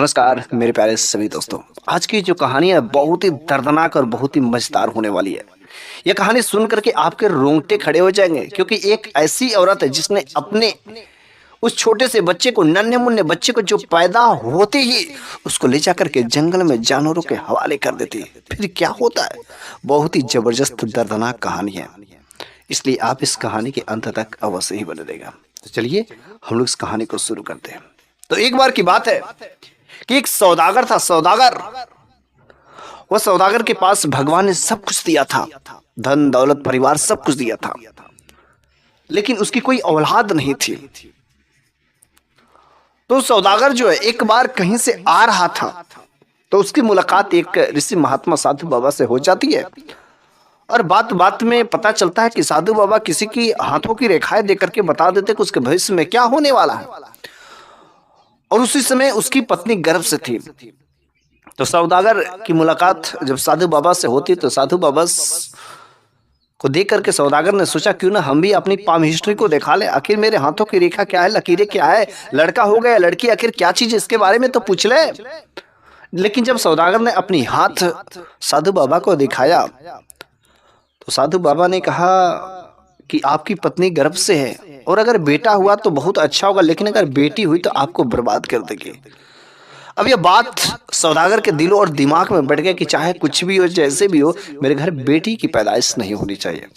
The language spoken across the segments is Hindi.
नमस्कार मेरे प्यारे सभी दोस्तों। आज की जो कहानी है बहुत ही दर्दनाक और बहुत ही मजेदार होने वाली है। यह कहानी सुन करके आपके रोंगटे खड़े हो जाएंगे, क्योंकि एक ऐसी औरत है जिसने अपने उस छोटे से बच्चे को, नन्हे मुन्ने बच्चे को, जो पैदा होते ही उसको ले जाकर के जंगल में जानवरों के हवाले कर देती है। फिर क्या होता है, बहुत ही जबरदस्त दर्दनाक कहानी है, इसलिए आप इस कहानी के अंत तक अवश्य ही बने रहेगा। तो चलिए हम लोग इस कहानी को शुरू करते हैं। तो एक बार की बात है कि एक सौदागर था। वह सौदागर के पास भगवान ने सब कुछ दिया था, धन दौलत परिवार सब कुछ दिया था, लेकिन उसकी कोई औलाद नहीं थी। तो सौदागर जो है एक बार कहीं से आ रहा था, तो उसकी मुलाकात एक ऋषि महात्मा साधु बाबा से हो जाती है। और बात बात में पता चलता है कि साधु बाबा किसी की हाथों की रेखाएं देकर के बता देते कि उसके भविष्य में क्या होने वाला है। और उसी समय उसकी पत्नी गर्भ से थी। तो सौदागर की मुलाकात जब साधु बाबा से होती, तो साधु बाबा को देख करके सौदागर ने सोचा क्यों ना हम भी अपनी पाम हिस्ट्री को दिखा ले, आखिर मेरे हाथों की रेखा क्या है, लकीरें क्या है, लड़का हो गया लड़की, आखिर क्या चीज, इसके बारे में तो पूछ ले। लेकिन जब सौदागर ने अपनी हाथ साधु बाबा को दिखाया, तो साधु बाबा ने कहा कि आपकी पत्नी गर्भ से है, और अगर बेटा हुआ तो बहुत अच्छा होगा, लेकिन अगर बेटी हुई तो आपको बर्बाद कर देगी। अब यह बात सौदागर के दिलों और दिमाग में बैठ गया कि चाहे कुछ भी हो, जैसे भी हो, मेरे घर बेटी की पैदाइश नहीं होनी चाहिए,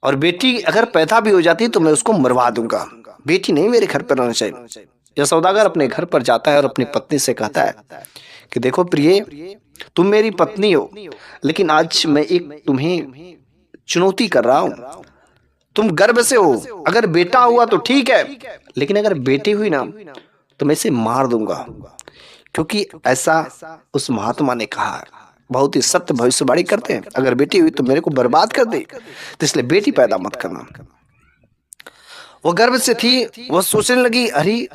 और बेटी अगर पैदा भी हो जाती तो मैं उसको मरवा दूंगा, बेटी नहीं मेरे घर पर रहना चाहिए। यह सौदागर अपने घर पर जाता है और अपनी पत्नी से कहता है कि देखो प्रिय, तुम मेरी पत्नी हो, लेकिन आज मैं एक तुम्हें चुनौती कर रहा हूं। तुम गर्भ से हो, अगर बेटा हुआ तो ठीक है, लेकिन अगर बेटी हुई ना तो मैं इसे मार दूंगा, क्योंकि ऐसा उस महात्मा ने कहा है। बहुत ही सत्य भविष्यवाणी करते हैं, अगर बेटी हुई तो मेरे को बर्बाद कर दे, तो इसलिए बेटी पैदा मत करना। वो गर्भ से थी, वो सोचने लगी अरे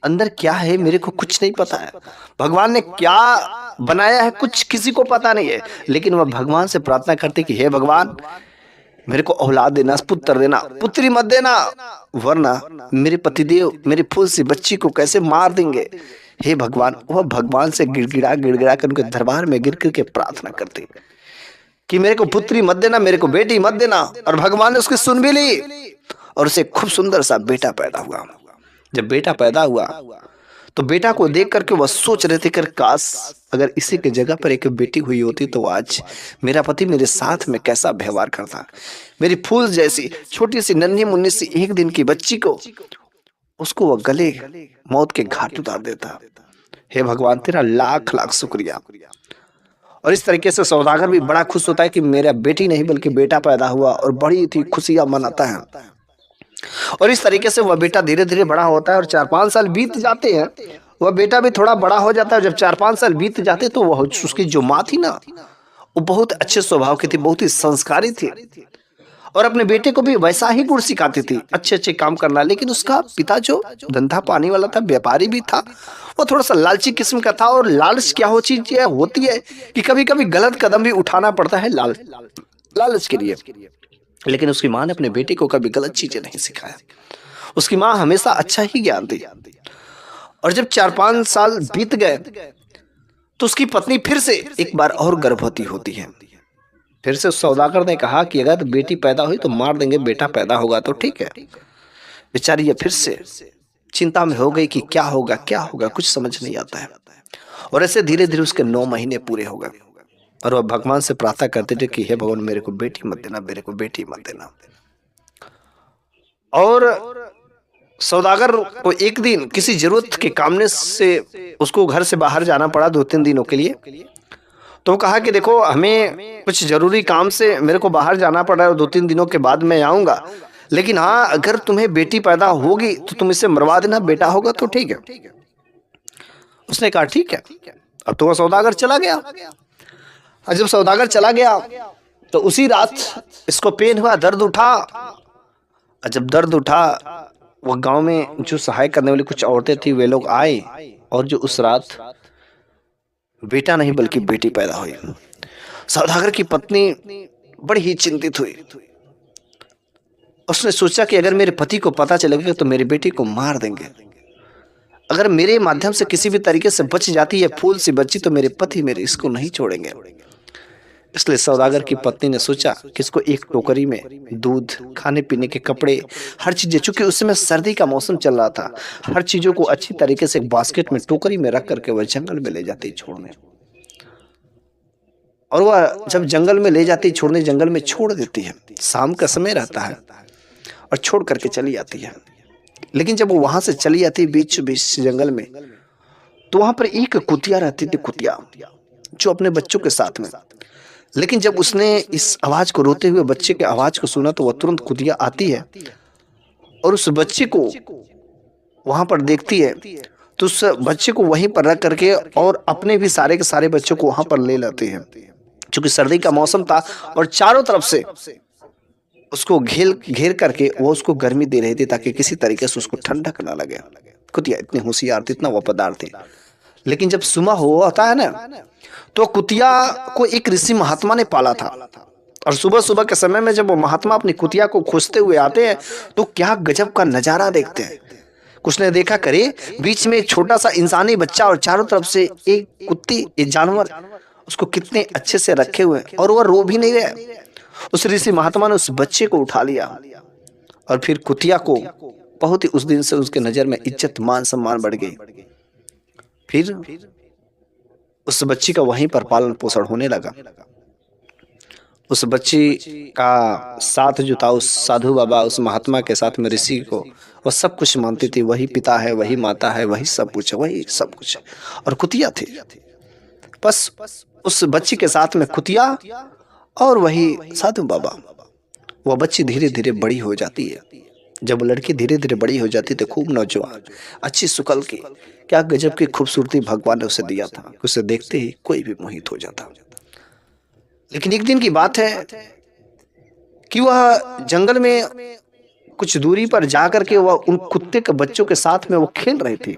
अंदर क्या है मेरे को कुछ नहीं पता है, भगवान ने क्या बनाया है कुछ किसी को पता नहीं है, लेकिन वह भगवान से प्रार्थना करती कि हे भगवान मेरे को औलाद देना, पुत्र देना, पुत्री मत देना, वरना मेरे पतिदेव मेरे फूल सी बच्ची को कैसे मार देंगे। हे भगवान, वह भगवान से गिड़गिड़ा गिड़गिड़ा कर उनके दरबार में गिर के प्रार्थना करती कि मेरे को पुत्री मत देना, मेरे को बेटी मत देना, और भगवान ने उसकी सुन भी ली, और उसे खूब सुंदर सा बेटा पैदा हुआ। जब बेटा पैदा हुआ तो बेटा को देख करके वह सोच रहे थे कि काश अगर इसी की जगह पर एक बेटी हुई होती तो आज मेरा पति मेरे साथ में कैसा व्यवहार करता, मेरी फूल जैसी छोटी सी नन्ही मुन्नी सी एक दिन की बच्ची को, उसको वह गले मौत के घाट उतार देता। हे भगवान तेरा लाख लाख शुक्रिया। और इस तरीके से सौदागर भी बड़ा खुश होता है कि मेरा बेटी नहीं बल्कि बेटा पैदा हुआ, और बड़ी थी खुशियां मनाता है। और इस तरीके से वह बेटा धीरे धीरे बड़ा होता है, और 4-5 साल बीत जाते हैं, वह बेटा भी थोड़ा बड़ा हो जाता है। जब 4-5 साल बीत जाते तो वह उसकी जो माँ थी ना, वो बहुत अच्छे स्वभाव की थी, बहुत ही संस्कारी थी, और अपने बेटे को भी वैसा ही गुण सिखाती थी, अच्छे अच्छे काम करना। लेकिन उसका पिता जो धंधा पानी वाला था, व्यापारी भी था, वो थोड़ा सा लालची किस्म का था। और लालच क्या हो चीज होती है कि कभी कभी गलत कदम भी उठाना पड़ता है लालच के लिए। लेकिन उसकी माँ ने अपने बेटे को कभी गलत चीजें नहीं सिखाया, उसकी माँ हमेशा अच्छा ही ज्ञान दी। और जब 4-5 साल बीत गए तो उसकी पत्नी फिर से एक बार और गर्भवती होती है। फिर से उस सौदागर ने कहा कि अगर बेटी पैदा हुई तो मार देंगे, बेटा पैदा होगा तो ठीक है। बेचारी ये फिर से चिंता में हो गई कि क्या होगा क्या होगा, कुछ समझ नहीं आता है। और ऐसे धीरे धीरे उसके 9 महीने पूरे हो गए, और वह भगवान से प्रार्थना करते थे कि हे भगवान मेरे को बेटी मत देना, मेरे को बेटी मत देना। और सौदागर को एक दिन किसी जरूरत के काम से उसको घर से बाहर जाना पड़ा 2-3 दिनों के लिए। तो कहा कि देखो हमें कुछ जरूरी काम से मेरे को बाहर जाना पड़ा है, 2-3 दिनों के बाद मैं आऊंगा, लेकिन हाँ अगर तुम्हें बेटी पैदा होगी तो तुम इसे मरवा देना, बेटा होगा तो ठीक है। उसने कहा ठीक है। अब तो वह सौदागर चला गया। और जब सौदागर चला गया तो उसी रात इसको पेन हुआ, दर्द उठा। और जब दर्द उठा, वो गांव में जो सहाय करने वाली कुछ औरतें थी वे लोग आए, और जो उस रात बेटा नहीं बल्कि बेटी पैदा हुई। सौदागर की पत्नी बड़ी ही चिंतित हुई। उसने सोचा कि अगर मेरे पति को पता चलेगा तो मेरी बेटी को मार देंगे, अगर मेरे माध्यम से किसी भी तरीके से बच जाती है फूल सी बच्ची तो मेरे पति मेरे इसको नहीं छोड़ेंगे। इसलिए सौदागर की पत्नी ने सोचा कि इसको एक टोकरी में दूध, खाने पीने के कपड़े, हर चीजें, चूंकि उस समय सर्दी का मौसम चल रहा था, हर चीजों को अच्छी तरीके से एक बास्केट में टोकरी में रख करके वह जंगल में ले जाती छोड़ने। और वह जब जंगल में ले जाती छोड़ने, जंगल में छोड़ देती है, शाम का समय रहता है और छोड़ करके चली आती है। लेकिन जब वो वहां से चली आती है बीच बीच जंगल में, तो वहां पर एक कुतिया रहती थी, कुतिया जो अपने बच्चों के साथ में। लेकिन जब उसने इस आवाज को, रोते हुए बच्चे के आवाज को सुना, तो वह तुरंत कुतिया आती है और उस बच्चे को वहां पर देखती है, तो उस बच्चे को वहीं पर रख करके और अपने भी सारे के सारे बच्चों को वहां पर ले लेते हैं। क्योंकि सर्दी का मौसम था और चारों तरफ से उसको घेर करके वो उसको गर्मी दे रही थी, ताकि किसी तरीके से उसको ठंडक ना लगे। कुतिया इतनी होशियार थी, इतना वफादार थी। लेकिन जब सुबह होता है ना, तो कुतिया को एक ऋषि महात्मा ने पाला था। और सुबह सुबह के समय में जब वो महात्मा अपनी कुतिया को खोजते हुए आते हैं, तो क्या गजब का नजारा देखते हैं। कुछ ने देखा करे, बीच में एक छोटा सा इंसानी बच्चा और चारों तरफ से एक कुत्ती, एक जानवर उसको कितने अच्छे से रखे हुए, और वह रो भी नहीं रहा। उस ऋषि महात्मा ने उस बच्चे को उठा लिया और फिर कुतिया को बहुत ही, उस दिन से उसके नजर में इज्जत, मान सम्मान बढ़ गई। फिर उस बच्ची का वहीं पर पालन पोषण होने लगा। उस बच्ची का साथ जो था, उस साधु बाबा, उस महात्मा के साथ में ऋषि को वह सब कुछ मानती थी। वही पिता है, वही माता है, वही सब कुछ है, वही सब कुछ है। और कुतिया थी, बस उस बच्ची के साथ में कुतिया और वही साधु बाबा। वह बच्ची धीरे धीरे बड़ी हो जाती है। जब लड़की धीरे धीरे बड़ी हो जाती तो खूब नौजवान, अच्छी शुक्ल की, क्या गजब की खूबसूरती भगवान ने उसे दिया था, उसे देखते ही कोई भी मोहित हो जाता। लेकिन एक दिन की बात है कि वह जंगल में कुछ दूरी पर जाकर के वह उन कुत्ते के बच्चों के साथ में वो खेल रही थी।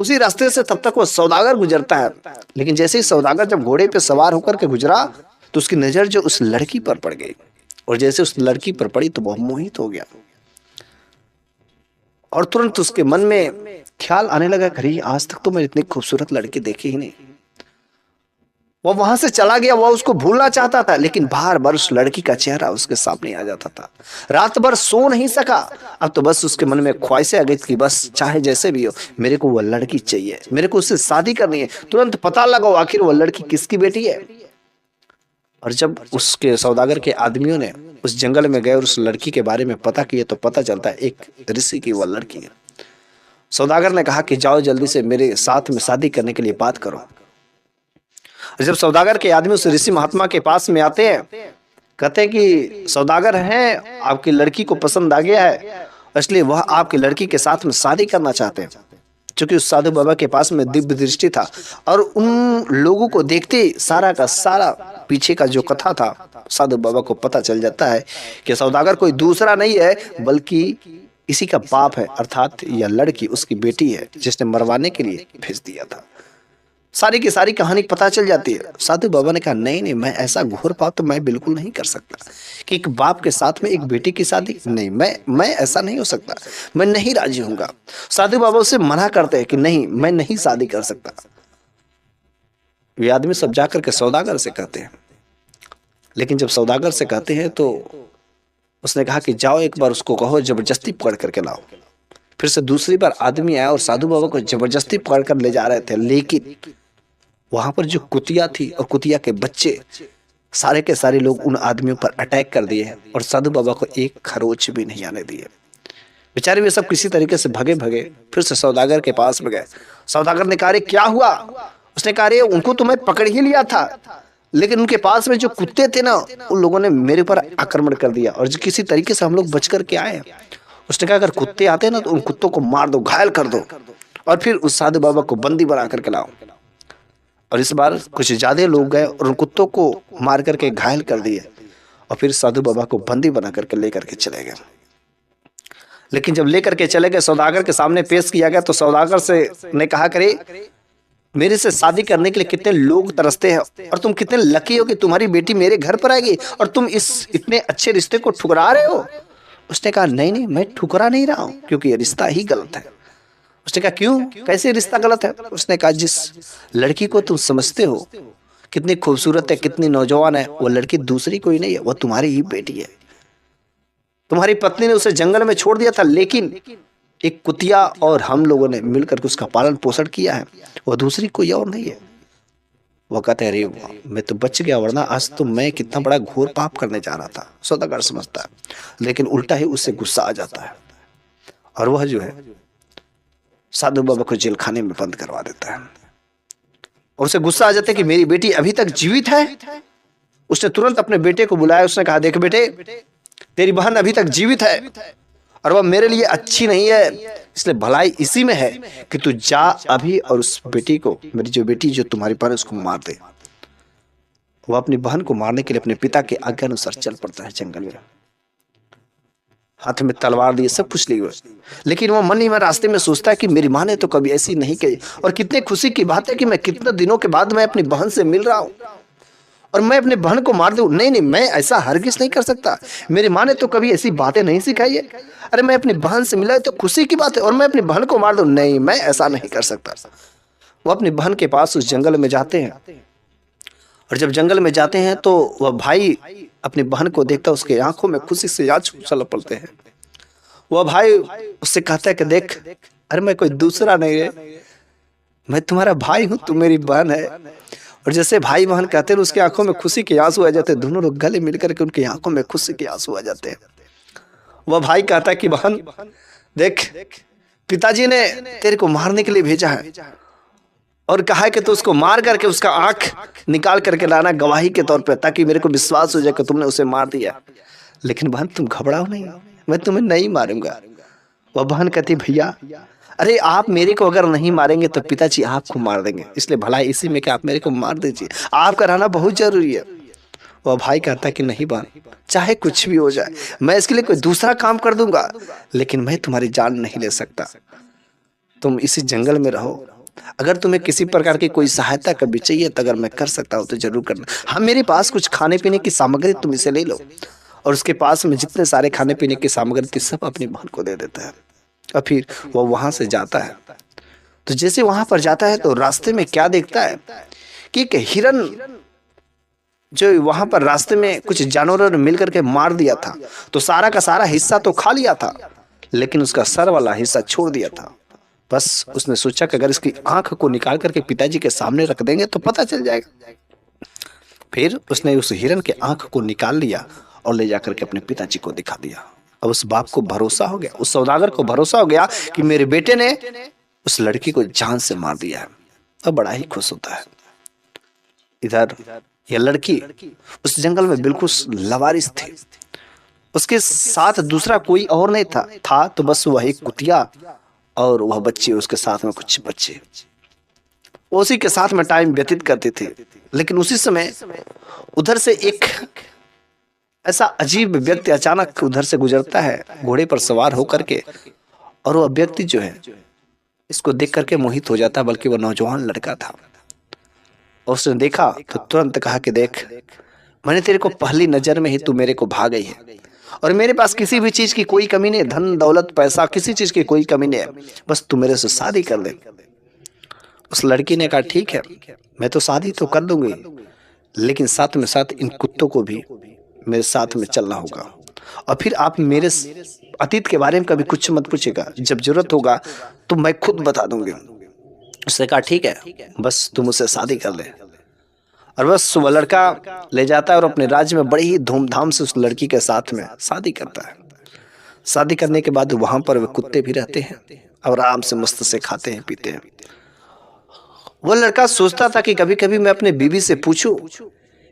उसी रास्ते से तब तक वह सौदागर गुजरता है। लेकिन जैसे ही सौदागर जब घोड़े पे सवार होकर के गुजरा, तो उसकी नजर जो उस लड़की पर पड़ गई, और जैसे उस लड़की पर पड़ी तो वह मोहित हो गया। और तुरंत उसके मन में ख्याल आने लगा, अरे आज तक तो मैं इतनी खूबसूरत लड़की देखी ही नहीं। वह वहां से चला गया, वह उसको भूलना चाहता था, लेकिन बार बार उस लड़की का चेहरा उसके सामने आ जाता था। रात भर सो नहीं सका। अब तो बस उसके मन में ख्वाहिशें आ गई कि बस चाहे जैसे भी हो, मेरे को वह लड़की चाहिए, मेरे को उससे शादी करनी है। तुरंत पता लगाओ आखिर वह लड़की किसकी बेटी है। और जब उसके सौदागर के आदमियों ने उस जंगल में गए और उस लड़की के बारे में पता किए, तो पता चलता है एक ऋषि की वह लड़की है। सौदागर ने कहा कि जाओ जल्दी से मेरे साथ में शादी करने के लिए बात करो। जब सौदागर के आदमी उस ऋषि महात्मा के पास में आते हैं, कहते हैं कि सौदागर हैं, आपकी लड़की को पसंद आ गया है, इसलिए वह आपकी लड़की के साथ में शादी करना चाहते हैं। क्योंकि उस साधु बाबा के पास में दिव्य दृष्टि था, और उन लोगों को देखते सारा का सारा पीछे का जो कथा था साधु बाबा को पता चल जाता है कि सौदागर कोई दूसरा नहीं है, बल्कि इसी का बाप है, अर्थात यह लड़की उसकी बेटी है, जिसने मरवाने के लिए भेज दिया था। सारी की सारी कहानी पता चल जाती है। साधु बाबा ने कहा, नहीं नहीं, मैं ऐसा घोर पाप तो मैं बिल्कुल नहीं कर सकता कि एक बाप के साथ में एक बेटी की शादी, नहीं, मैं ऐसा नहीं हो सकता, मैं नहीं राजी हूंगा। साधु बाबा उसे मना करते हैं कि नहीं, मैं नहीं शादी कर सकता। वे आदमी सब जाकर के सौदागर से कहते हैं। लेकिन जब सौदागर से कहते हैं तो उसने कहा कि जाओ एक बार उसको कहो जबरदस्ती पकड़ करके लाओ। फिर से दूसरी बार आदमी आया और साधु बाबा को जबरदस्ती पकड़ कर ले जा रहे थे। लेकिन वहां पर जो कुतिया थी और कुतिया के बच्चे, सारे के सारे लोग उन आदमियों पर अटैक कर दिए और साधु बाबा को एक खरोच भी नहीं आने दिए। बेचारे वे सब किसी तरीके से भगे भगे फिर से सौदागर के पास में गए। सौदागर ने कहा, रे क्या हुआ? उसने कहा, रे उनको तो मैं पकड़ ही लिया था, लेकिन उनके पास में जो कुत्ते थे ना, उन लोगों ने मेरे पर आक्रमण कर दिया और जो किसी तरीके से हम लोग बच कर के आए। उसने कहा, अगर कुत्ते आते ना तो उन कुत्तों को मार दो, घायल कर दो, और फिर उस साधु बाबा को बंदी बना करके लाओ। और इस बार कुछ ज्यादा लोग गए और उन कुत्तों को मार करके घायल कर दिए और फिर साधु बाबा को बंदी बना करके लेकर के चले गए। लेकिन जब लेकर के चले गए, सौदागर के सामने पेश किया गया, तो सौदागर से ने कहा, करे मेरे से शादी करने के लिए कितने लोग तरसते हैं और तुम कितने लकी हो कि तुम्हारी बेटी मेरे घर पर आएगी और तुम इस इतने अच्छे रिश्ते को ठुकरा रहे हो। उसने कहा, नहीं नहीं, मैं ठुकरा नहीं रहा हूं, क्योंकि ये रिश्ता ही गलत है। उसने कहा क्यों, कैसे रिश्ता गलत है? उसने कहा जिस लड़की को तुम समझते हो कितनी खूबसूरत है, कितनी नौजवान है, वो लड़की दूसरी कोई नहीं है, वो तुम्हारी ही बेटी है। तुम्हारी पत्नी ने उसे जंगल में छोड़ दिया था, लेकिन एक कुतिया और हम लोगों ने मिलकर उसका पालन पोषण किया है, वो दूसरी कोई और नहीं है। वो कहते हैं अरे मैं तो बच गया, वरना आज तो मैं कितना बड़ा घोर पाप करने जा रहा था। सौदागर समझता है, लेकिन उल्टा ही उससे गुस्सा आ जाता है और वह जो है साधु बाबा को जेल खाने में बंद करवा देता है। और उसे गुस्सा आ जाता है कि मेरी बेटी अभी तक जीवित है। उसने तुरंत अपने बेटे को बुलाया, उसने कहा देख बेटे, तेरी बहन अभी तक जीवित है और वह मेरे लिए अच्छी नहीं है, इसलिए भलाई इसी में है कि तू जा अभी और उस बेटी को, मेरी जो बेटी जो तुम्हारी बहन, उसको मार दे। वह अपनी बहन को मारने के लिए अपने पिता के आज्ञा अनुसार चल पड़ता है जंगल में। हाथ में तलवार लिए, सब कुछ लिए, लेकिन वो मन ही में रास्ते में सोचता है कि मेरी माँ ने तो कभी ऐसी नहीं कही। और कितने खुशी की बात है कि मैं कितने दिनों के बाद मैं अपनी बहन से मिल रहा हूँ और मैं अपनी बहन को मार दूं। नहीं, मैं ऐसा हरगिज नहीं कर सकता। मेरी माँ ने तो कभी ऐसी बातें नहीं सिखाई है। अरे मैं अपनी बहन से मिला तो खुशी की बात है और मैं अपनी बहन को मार दूं, नहीं, मैं ऐसा नहीं कर सकता। वो अपनी बहन के पास उस जंगल में जाते हैं और जब जंगल में जाते हैं तो वह भाई अपनी बहन को देखता, उसके आंखों में खुशी से आंसू छलक पड़ते हैं। वह भाई उससे कहता है कि देख, अरे मैं कोई दूसरा नहीं है, मैं तुम्हारा भाई हूँ, तू मेरी बहन है। और जैसे भाई बहन कहते हैं उसकी आंखों में खुशी के आंसू आ जाते हैं। दोनों लोग गले मिलकर के उनकी आंखों में खुशी के आंसू आ जाते हैं। वह भाई कहता है कि बहन देख, पिताजी ने तेरे को मारने के लिए भेजा है और कहा है कि तू उसको मार करके उसका आंख निकाल करके लाना गवाही के तौर पे, ताकि मेरे को विश्वास हो जाए कि तुमने उसे मार दिया। लेकिन बहन तुम घबराओ नहीं, मैं तुम्हें नहीं मारूंगा। वह बहन कहती भैया, अरे आप मेरे को अगर नहीं मारेंगे तो पिताजी आपको मार देंगे, इसलिए भलाई इसी में कि आप मेरे को मार दीजिए, आपका रहना बहुत जरूरी है। वह भाई कहता है कि नहीं बहन, चाहे कुछ भी हो जाए, मैं इसके लिए कोई दूसरा काम कर दूंगा, लेकिन मैं तुम्हारी जान नहीं ले सकता। तुम इसी जंगल में रहो, अगर तुम्हें किसी प्रकार की कोई सहायता कभी चाहिए तो अगर मैं कर सकता हूँ तो जरूर करना। हाँ, मेरे पास कुछ खाने पीने की सामग्री, तुम इसे ले लो। और उसके पास में जितने सारे खाने पीने की सामग्री थी सब अपनी बहन को दे देता है और फिर वो वहां से जाता है। तो जैसे वहां पर जाता है तो रास्ते में क्या देखता है कि एक हिरन जो वहां पर रास्ते में कुछ जानवरों ने मिलकर के मार दिया था, तो सारा का सारा हिस्सा तो खा लिया था, लेकिन उसका सर वाला हिस्सा छोड़ दिया था। बस उसने सोचा कि अगर इसकी आंख को निकाल करके पिताजी के सामने रख देंगे तो पता चल जाएगा। फिर उसने उस हिरन के आंख को निकाल लिया और ले जाकर के अपने पिताजी को दिखा दिया। अब उस बाप को भरोसा हो गया, उस सौदागर को भरोसा हो गया कि मेरे बेटे ने उस लड़की को जान से मार दिया है। अब बड़ा ही खुश होता है। इधर यह लड़की उस जंगल में बिल्कुल लवारिस थी, उसके साथ दूसरा कोई और नहीं था तो बस वह एक कुतिया और वह बच्चे, उसके साथ में कुछ बच्चे, उसी के साथ में टाइम व्यतीत करते थे। लेकिन उसी समय उधर से एक ऐसा अजीब व्यक्ति अचानक उधर से गुजरता है घोड़े पर सवार होकर के, और वह व्यक्ति जो है इसको देख करके मोहित हो जाता है, बल्कि वह नौजवान लड़का था। और उसने देखा तो तुरंत कहा कि देख, मैंने तेरे को पहली नजर में ही तू मेरे को भा गई है और मेरे पास किसी भी चीज की कोई कमी नहीं, धन दौलत पैसा किसी चीज की कोई कमी नहीं है, बस तू मेरे से शादी कर ले। उस लड़की ने कहा ठीक है, मैं तो शादी तो कर दूंगी, लेकिन साथ में साथ इन कुत्तों को भी मेरे साथ में चलना होगा। और फिर आप मेरे अतीत के बारे में कभी कुछ मत पूछेगा, जब जरूरत होगा तो मैं खुद बता दूंगी। उसने कहा ठीक है, बस तुम मुझसे शादी कर ले। और बस वह लड़का ले जाता है और अपने राज्य में बड़ी ही धूमधाम से उस लड़की के साथ में शादी करता है। शादी करने के बाद वहां पर वे कुत्ते भी रहते हैं और आराम से मस्त से खाते हैं पीते हैं। वह लड़का सोचता था कि कभी कभी मैं अपने बीवी से पूछूं,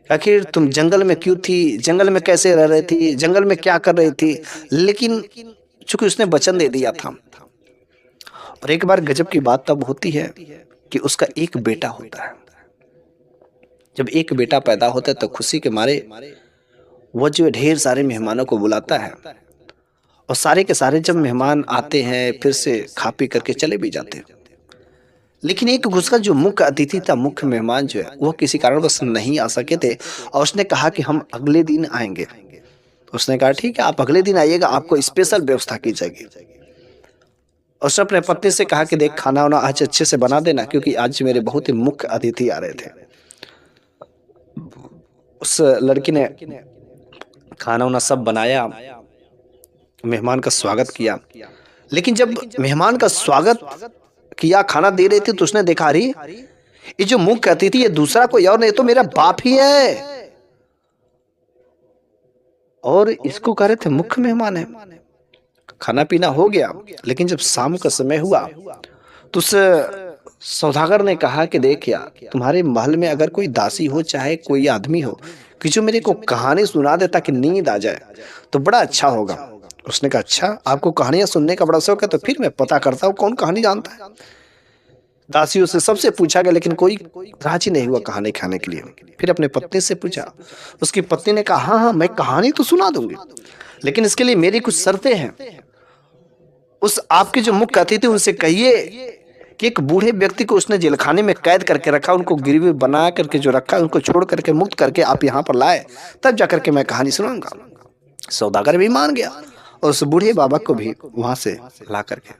आखिर तुम जंगल में क्यों थी, जंगल में कैसे रह रही थी, जंगल में क्या कर रही थी, लेकिन चूंकि उसने वचन दे दिया था। और एक बार गजब की बात तब होती है कि उसका एक बेटा होता है। जब एक बेटा पैदा होता है तो खुशी के मारे वो जो ढेर सारे मेहमानों को बुलाता है, और सारे के सारे जब मेहमान आते हैं फिर से खा पी करके चले भी जाते हैं। लेकिन एक उसका जो मुख्य अतिथि था, मुख्य मेहमान जो है, वो किसी कारणवश नहीं आ सके थे और उसने कहा कि हम अगले दिन आएंगे। उसने कहा ठीक है, आप अगले दिन आइएगा, आपको स्पेशल व्यवस्था की जाएगी। उसने अपने पत्नी से कहा कि देख खाना वाना आज अच्छे से बना देना, क्योंकि आज मेरे बहुत ही मुख्य अतिथि आ रहे थे। उस लड़की ने खाना वाना सब बनाया, मेहमान का स्वागत किया। लेकिन जब मेहमान का स्वागत किया, खाना दे रही थी, तो उसने देखा अरे ये जो मुख्य अतिथि है दूसरा कोई और नहीं, तो मेरा बाप ही है, और इसको कह रहे थे मुख्य मेहमान है। खाना पीना हो गया, लेकिन जब शाम का समय हुआ तो उस सौदागर ने कहा कि देख यार, तुम्हारे महल में अगर कोई दासी हो चाहे कोई आदमी हो कि जो मेरे को कहानी सुना दे ताकि नींद आ जाए तो बड़ा अच्छा होगा। उसने कहा अच्छा, आपको कहानियां सुनने का बड़ा शौक है, तो फिर मैं पता करता हूँ कौन कहानी जानता है। दासियों से सबसे पूछा गया, लेकिन कोई राजी नहीं हुआ कहानी खाने के लिए। फिर अपने पत्नी से पूछा, उसकी पत्नी ने कहा हाँ हाँ मैं कहानी तो सुना दूंगी, लेकिन इसके लिए मेरी कुछ शर्तें हैं। उस आपके जो मुख्य अतिथि उनसे कहिए कि एक बूढ़े व्यक्ति को उसने जेलखाने में कैद करके रखा, उनको गिरवी बना करके जो रखा उनको छोड़ करके मुक्त करके आप यहाँ पर लाए, तब जाकर के मैं कहानी सुनाऊंगा। सौदागर भी मान गया और उस बूढ़े बाबा को भी वहां से ला करके।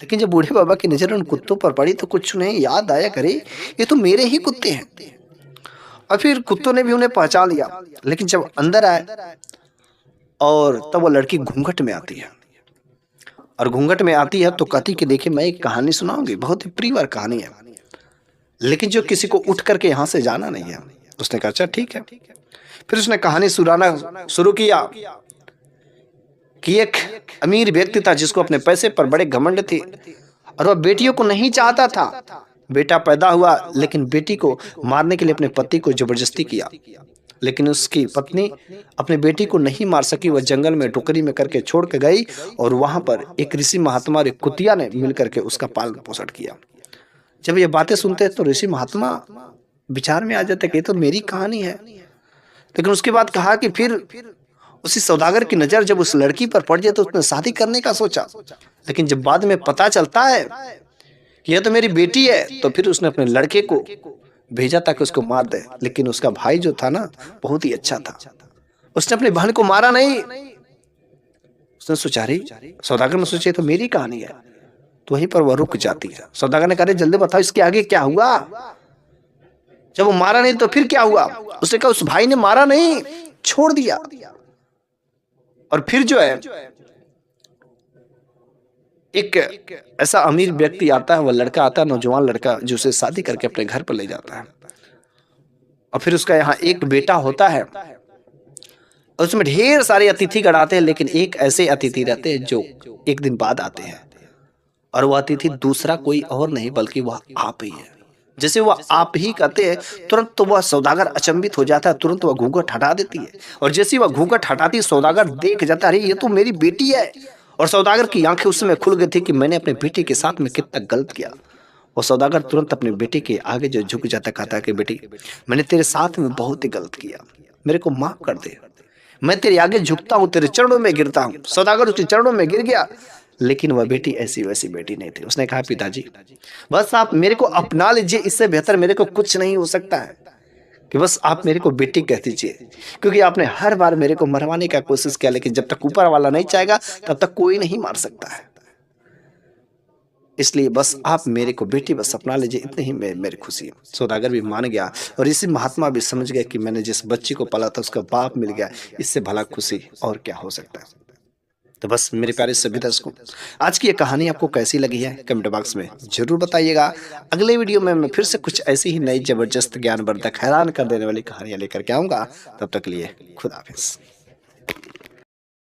लेकिन जब बूढ़े बाबा की नजर उन कुत्तों पर पड़ी तो कुछ उन्हें याद आया, करे ये तो मेरे ही कुत्ते हैं। और फिर कुत्तों ने भी उन्हें पहचान लिया। लेकिन जब अंदर आए और तब वो लड़की घूंघट में आती है, और घूंघट में आती है तो कहती कि देखिए मैं एक कहानी सुनाऊंगी, बहुत ही प्रिय कहानी है, लेकिन जो किसी को उठ करके यहाँ से जाना नहीं है। उसने कहा अच्छा ठीक है। फिर उसने कहानी सुनाना शुरू किया कि एक अमीर व्यक्ति था जिसको अपने पैसे पर बड़े घमंड थी, और वह बेटियों को नहीं चाहता था। बेटा पैदा हुआ, लेकिन बेटी को मारने के लिए अपने पति को जबरदस्ती किया, लेकिन उसकी पत्नी अपने बेटी को नहीं मार सकी। वह जंगल में टोकरी में करके छोड़ के गई, और वहां पर एक ऋषि महात्मा और एक कुतिया ने मिलकर के उसका पालन पोषण किया। जब ये बातें सुनते तो ऋषि महात्मा विचार में आ जाते कि ये तो मेरी कहानी है। लेकिन उसके बाद कहा कि फिर उसी सौदागर की नजर जब उस लड़की पर पड़ जाए तो उसने शादी करने का सोचा, लेकिन जब बाद में पता चलता है कि यह तो मेरी बेटी है, तो फिर उसने अपने लड़के को भेजा ताकि उसको मार दे। लेकिन उसका भाई जो था ना बहुत ही अच्छा था, उसने अपनी बहन को मारा नहीं। उसने सोचा रही, सौदागर ने सोचा तो मेरी कहानी है, तो वहीं पर वह रुक जाती है। सौदागर ने कहा जल्दी बताओ इसके आगे क्या हुआ। जब वो मारा नहीं तो फिर क्या हुआ। उसने कहा उस भाई ने मारा नहीं, छोड़ दिया। और फिर जो है एक ऐसा अमीर व्यक्ति आता है, वह लड़का आता है, नौजवान लड़का, जो उसे शादी करके अपने घर पर ले जाता है। और फिर उसका यहाँ एक बेटा होता है, और उसमें ढेर सारे अतिथिगण आते हैं, लेकिन एक ऐसे अतिथि रहते हैं जो एक दिन बाद आते हैं, और वह अतिथि दूसरा कोई और नहीं बल्कि वह आप ही है। जैसे वह आप ही कहते हैं, तुरंत तो वह सौदागर अचंभित हो जाता है, तुरंत वह घूंघट हटा देती है। और जैसे वह घूंघट हटाती, सौदागर देख जाता है अरे ये तो मेरी बेटी है। और सौदागर की आंखें उस समय खुल गई थी कि मैंने अपने बेटी के साथ में कितना गलत किया। और सौदागर तुरंत अपने बेटे के आगे जो झुक जाता, कहता कि बेटी मैंने तेरे साथ में बहुत ही गलत किया, मेरे को माफ कर दे, मैं तेरे आगे झुकता हूँ, तेरे चरणों में गिरता हूँ। सौदागर उसके चरणों में गिर गया, लेकिन वह बेटी ऐसी वैसी बेटी नहीं थी। उसने कहा पिताजी बस आप मेरे को अपना लीजिए, इससे बेहतर मेरे को कुछ नहीं हो सकता है कि बस आप मेरे को बेटी कह दीजिए, क्योंकि आपने हर बार मेरे को मरवाने का कोशिश किया, लेकिन जब तक ऊपर वाला नहीं चाहेगा तब तक कोई नहीं मार सकता है। इसलिए बस आप मेरे को बेटी बस अपना लीजिए, इतनी ही मेरी खुशी है। सौदागर भी मान गया, और इसी महात्मा भी समझ गया कि मैंने जिस बच्ची को पाला था उसका बाप मिल गया, इससे भला खुशी और क्या हो सकता है। तो बस मेरे प्यारे सभी दर्शकों, आज की ये कहानी आपको कैसी लगी है कमेंट बॉक्स में जरूर बताइएगा। अगले वीडियो में मैं फिर से कुछ ऐसी ही नई जबरदस्त ज्ञानवर्धक हैरान कर देने वाली कहानियां लेकर के आऊंगा। तब तक के लिए खुदा हाफिज।